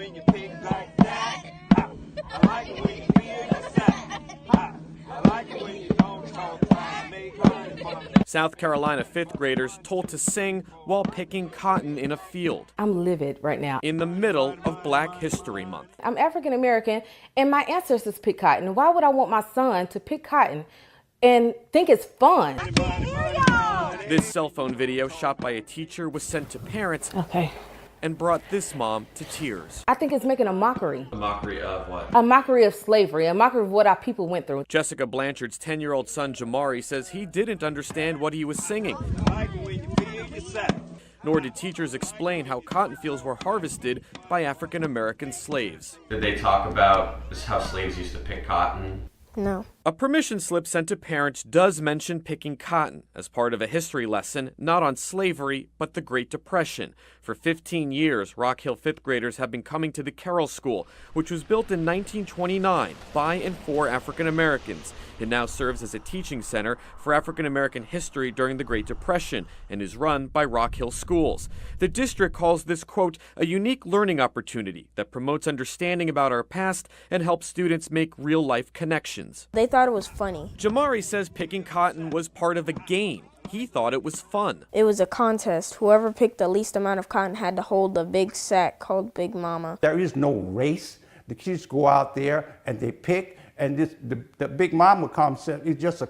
when you pick like that. Ha. I like it when you feel your sack. Ha. I like it when you don't talk time. Make money for me. South Carolina fifth graders told to sing while picking cotton in a field. I'm livid right now. In the middle of Black History Month. I'm African American and my ancestors pick cotton. Why would I want my son to pick cotton and think it's fun? This cell phone video shot by a teacher was sent to parents and brought this mom to tears. I think it's making a mockery. A mockery of what? A mockery of slavery, a mockery of what our people went through. Jessica Blanchard's 10-year-old son Jamari says he didn't understand what he was singing. I like it when you feel your sack. Nor did teachers explain how cotton fields were harvested by African American slaves. Did they talk about how slaves used to pick cotton? No. A permission slip sent to parents does mention picking cotton as part of a history lesson, not on slavery, but the Great Depression. For 15 years, Rock Hill fifth graders have been coming to the Carroll School, which was built in 1929 by and for African Americans. It now serves as a teaching center for African American history during the Great Depression and is run by Rock Hill Schools. The district calls this, quote, a unique learning opportunity that promotes understanding about our past and helps students make real-life connections. They thought it was funny. Jamari says picking cotton was part of a game. He thought it was fun. It was a contest. Whoever picked the least amount of cotton had to hold the big sack called Big Mama. There is no race. The kids go out there and they pick, and the Big Mama concept is just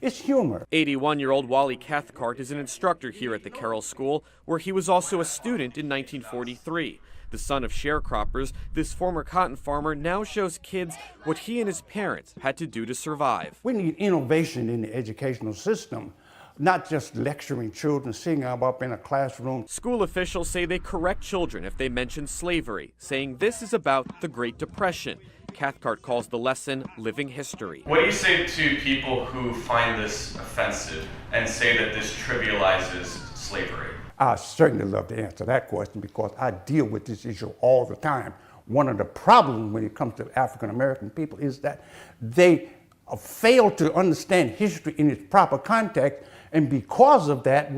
it's humor. 81-year-old Wally Cathcart is an instructor here at the Carroll School, where he was also a student in 1943. The son of sharecroppers, this former cotton farmer now shows kids what he and his parents had to do to survive. We need innovation in the educational system, not just lecturing children, sitting them up in a classroom. School officials say they correct children if they mention slavery, saying this is about the Great Depression. Cathcart calls the lesson living history. What do you say to people who find this offensive and say that this trivializes slavery? I certainly love to answer that question because I deal with this issue all the time. One of the problems when it comes to African American people is that they fail to understand history in its proper context, and because of that,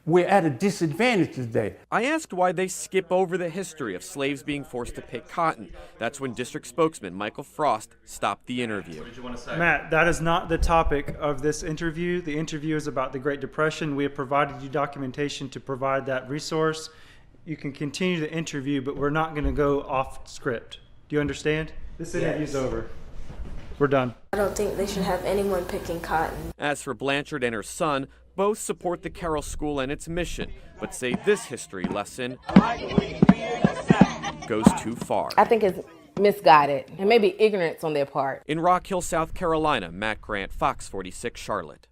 we're at a disadvantage today. I asked why they skip over the history of slaves being forced to pick cotton. That's when district spokesman Michael Frost stopped the interview. What did you want to say? Matt, that is not the topic of this interview. The interview is about the Great Depression. We have provided you documentation to provide that resource. You can continue the interview, but we're not going to go off script. Do you understand? This interview's over. We're done. I don't think they should have anyone picking cotton. As for Blanchard and her son, both support the Carroll School and its mission, but say this history lesson goes too far. I think it's misguided and maybe ignorance on their part. In Rock Hill, South Carolina, Matt Grant, Fox 46, Charlotte.